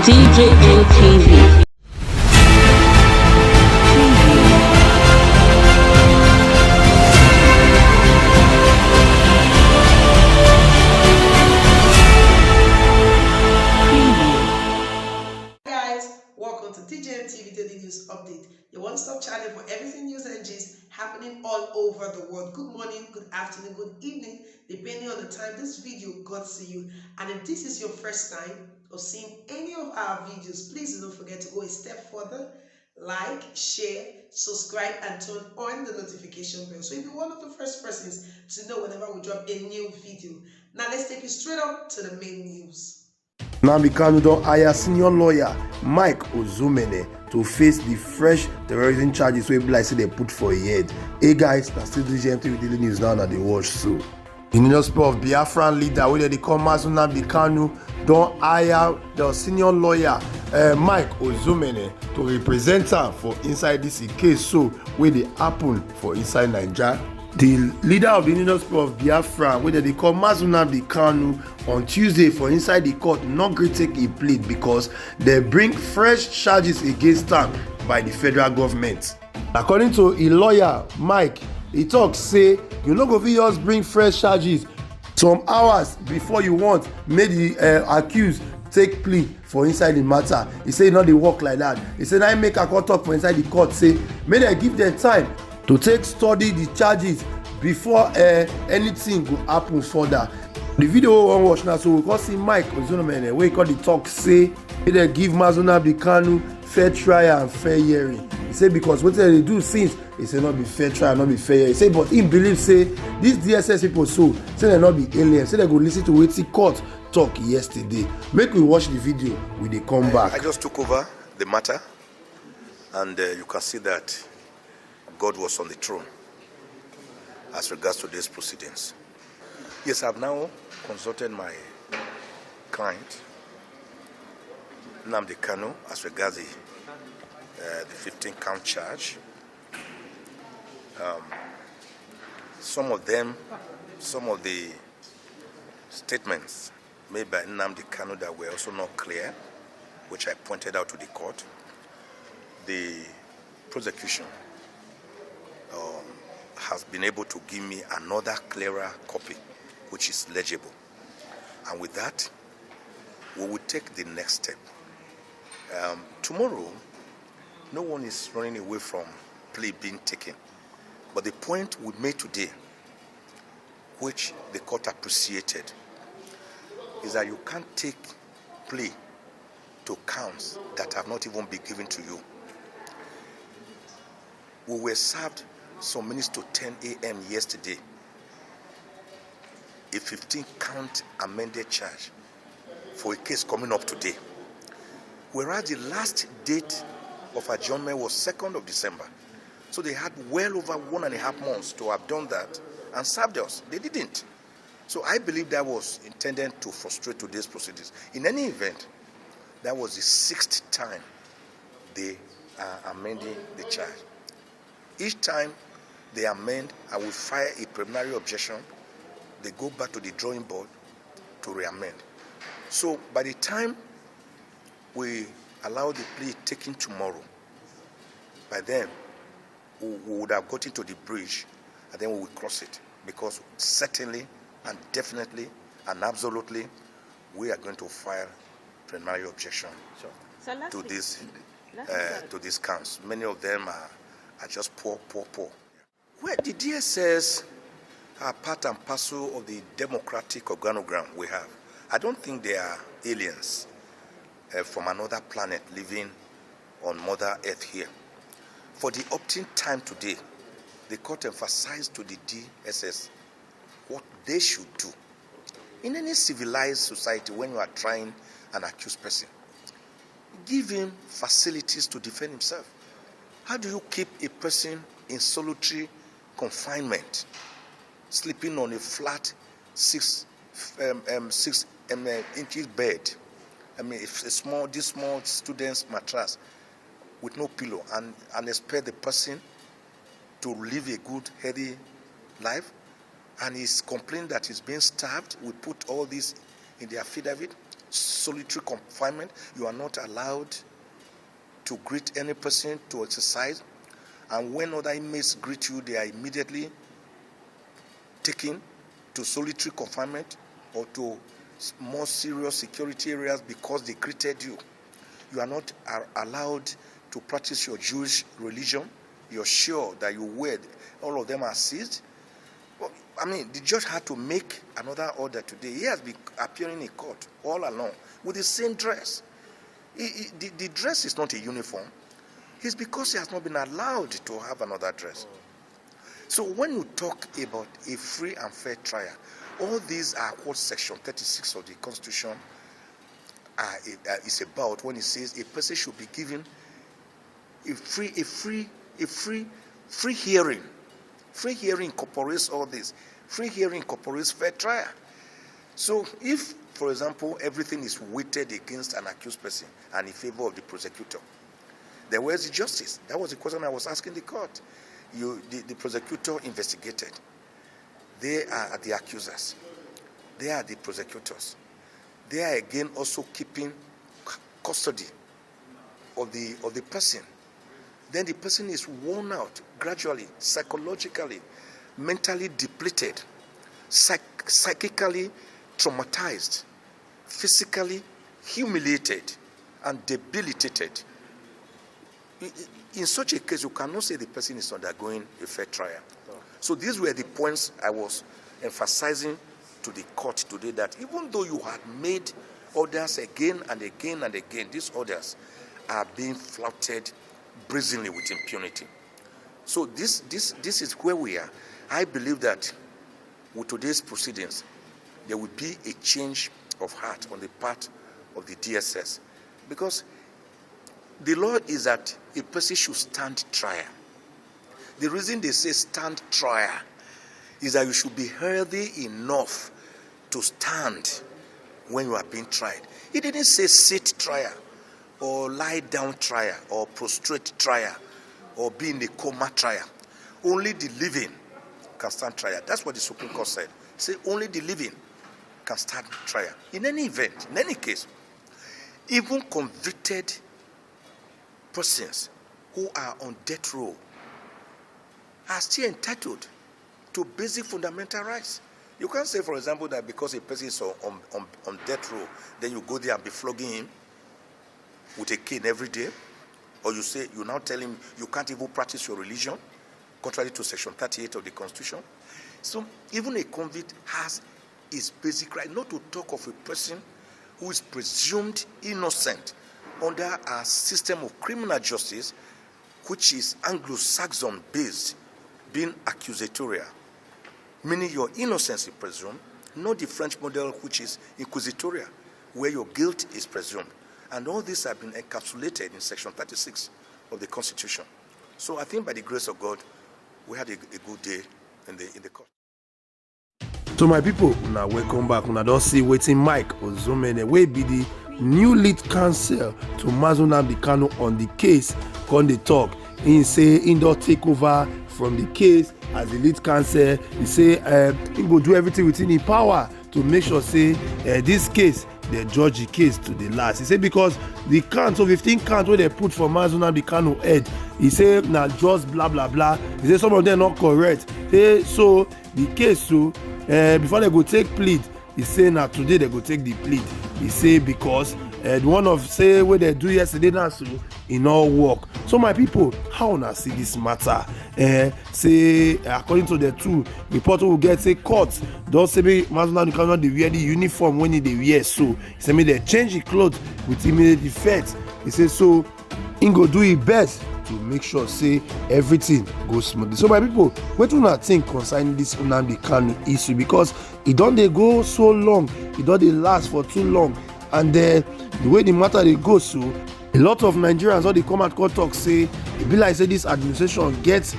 DJ NTV. Welcome to TJMTV Daily News Update, your one-stop channel for everything news and gist happening all over the world. Good morning, good afternoon, good evening, depending on the time this video got to you. And if this is your first time of seeing any of our videos, please don't forget to go a step further, like, share, subscribe, and turn on the notification bell so you'll be one of the first persons to know whenever we drop a new video. Now let's take you straight up to the main news. Nnamdi Kanu Don hire senior lawyer Mike Ozekhome to face the fresh terrorism charges wey be like say they put for a head. Hey guys, na still TJMTV Daily News now na dey watch so. The newspaper of Biafran leader wey dey call Nnamdi Kanu don hire the senior lawyer Mike Ozekhome to represent am for inside this case so wey dey happen for inside Naija. The leader of the newspaper of Biafra wey dey call Nnamdi Kanu on Tuesday for inside the court not gree take a plea because they bring fresh charges against am by the federal government. According to a lawyer Mike, he talk say you no go fit just bring fresh charges some hours before you want make the accused take plea for inside the matter. He say e no dey work like that. He say na him make Akon talk for inside the court say make dem give dem time to take study the charges before anything go happen further. The video we wan watch now, so we come see Mike Ozekhome wey call the talk say make dem give Nnamdi Kanu fair trial and fair hearing. He say because wetin dem dey do since, he say no be fair trial, no be fair hearing. He say but him believe say these DSS people so say dem no be aliens, say dem go lis ten to wetin court talk yesterday. Make we watch the video, we dey come back. I just took over the matter and you can see that God was on the throne as regards to these proceedings. Yes, I've now consulted my client, Nnamdi Kanu, as regards the 15-count charge. Some of the statements made by Nnamdi Kanu that were also not clear, which I pointed out to the court. The prosecution has been able to give me another clearer copy, which is legible. And with that, we will take the next step. Tomorrow, no one is running away from plea being taken. But the point we made today, which the court appreciated, is that you can't take plea to counts that have not even been given to you. We were served some minutes to 10 a.m. yesterday a 15-count amended charge for a case coming up today, whereas the last date of adjournment was 2nd of December. So they had well over 1.5 months to have done that and served us. They didn't. So I believe that was intended to frustrate today's proceedings. In any event, that was the 6th time they are amending the charge. Each time they amend, I will file a preliminary objection. They go back to the drawing board to re-amend. So by the time we allow the plea taken tomorrow, by then we would have gotten to the bridge and then we will cross it, because certainly and definitely and absolutely we are going to file preliminary objection to these counts. Many of them are just poor. Well, the DSS are part and parcel of the democratic organogram we have. I don't think they are aliens from another planet living on Mother Earth here. For the opting time today, the court emphasized to the DSS what they should do. In any civilized society, when you are trying an accused person, give him facilities to defend himself. How do you keep a person in solitary confinement, sleeping on a flat 6 inches bed? I mean, this small student's mattress with no pillow, and expect the person to live a good, healthy life, and he's complaining that he's being starved. We put all this in the affidavit. solitary confinement. You are not allowed to greet any person, to exercise. And when other inmates greet you, they are immediately taken to solitary confinement or to more serious security areas because they greeted you. You are not allowed to practice your Jewish religion. You're sure that you wear, all of them are seized. Well, I mean, the judge had to make another order today. He has been appearing in court all along with the same dress. The dress is not a uniform. It's because he has not been allowed to have another dress. So when you talk about a free and fair trial, all these are what Section 36 of the Constitution is about when it says a person should be given a free hearing. Free hearing incorporates all this. Free hearing incorporates fair trial. So if, for example, everything is weighted against an accused person and in favor of the prosecutor, then where's the justice? That was the question I was asking the court. The prosecutor investigated. They are the accusers. They are the prosecutors. They are again also keeping custody of the person. Then the person is worn out gradually, psychologically, mentally depleted, psychically traumatized, physically humiliated, and debilitated. In such a case, you cannot say the person is undergoing a fair trial. So these were the points I was emphasizing to the court today, that even though you had made orders again and again and again, these orders are being flouted brazenly with impunity. So this is where we are. I believe that with today's proceedings, there will be a change of heart on the part of the DSS, because the law is that a person should stand trial. The reason they say stand trial is that you should be healthy enough to stand when you are being tried. It didn't say sit trial or lie down trial or prostrate trial or be in a coma trial. Only the living can stand trial. That's what the Supreme Court said. Say only the living can stand trial. In any event, in any case, even convicted persons who are on death row are still entitled to basic fundamental rights. You can't say, for example, that because a person is on death row, then you go there and be flogging him with a cane every day. Or you say, you now tell him you can't even practice your religion, contrary to Section 38 of the Constitution. So even a convict has his basic right, not to talk of a person who is presumed innocent under our system of criminal justice, which is Anglo-Saxon based, being accusatorial, meaning your innocence is presumed, not the French model, which is inquisitorial, where your guilt is presumed. And all these have been encapsulated in Section 36 of the Constitution. So I think by the grace of God, we had a good day in the court. So my people, now welcome back. Now don't see waiting Mike Ozekhome wey be the new lead counsel to Nnamdi Kanu on the case. Come dey talk. He say he don't take over from the case as the lead counsel. He say he go do everything within his power to make sure say this case they judge the case to the last. He say because the count, so 15 count wey they put for Nnamdi Kanu head, he say na just blah blah blah. He say some of them not correct. Say so the case so before they go take plead, he say now today they go take the plead. He say because the one of say what they do yesterday now so it all work. So my people, how una see this matter? Say according to the two report we will get, say court don't say me Nnamdi Kanu dey wear the uniform when he dey wear, so he say me they change the clothes with immediate effect. He say so he go do his best to make sure say everything goes smoothly. So my people, what do not think concerning this Nnamdi Kanu issue, because it don't they go so long, it don't they last for too long, and the way the matter they go, so a lot of Nigerians all they come at court talk say it be like say this administration gets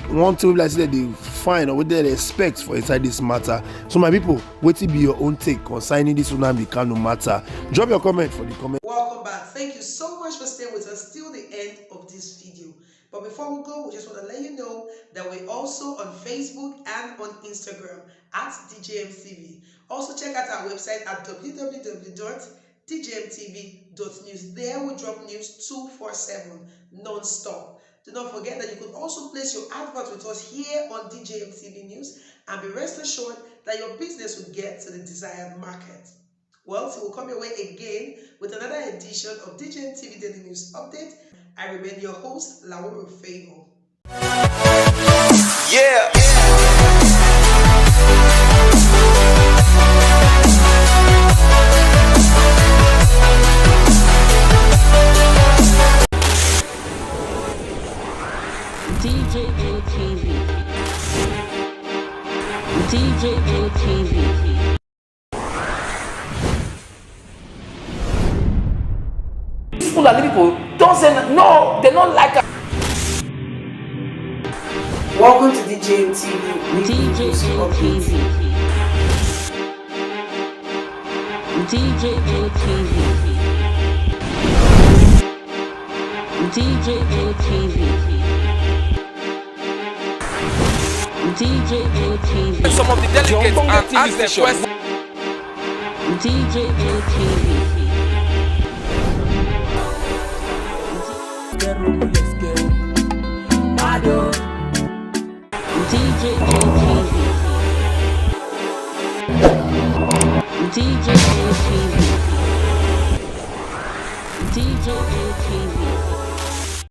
one thing like say that they find or what they expect for inside this matter. So my people, what will be your own take concerning this Nnamdi Kanu matter? Drop your comment for the comment. Welcome back. Thank you so much for staying with us till the end of this video. But before we go, we just want to let you know that we're also on Facebook and on Instagram at DJMTV. Also check out our website at www.djmtv.news. There we drop news 247 non-stop. Do not forget that you could also place your advert with us here on DJMTV News and be rest assured that your business will get to the desired market. Well, so we'll come your way again with another edition of DJMTV Daily News Update. I remain your host, Laura Favor. Yeah. DJMTV. DJMTV. Fulani people don't say no, they don't like us. Welcome to DJMTV. DJMTV. DJMTV. DJMTV. DJMTV. Some of the delegates and ask the question. DJMTV. DJMTV. DJMTV.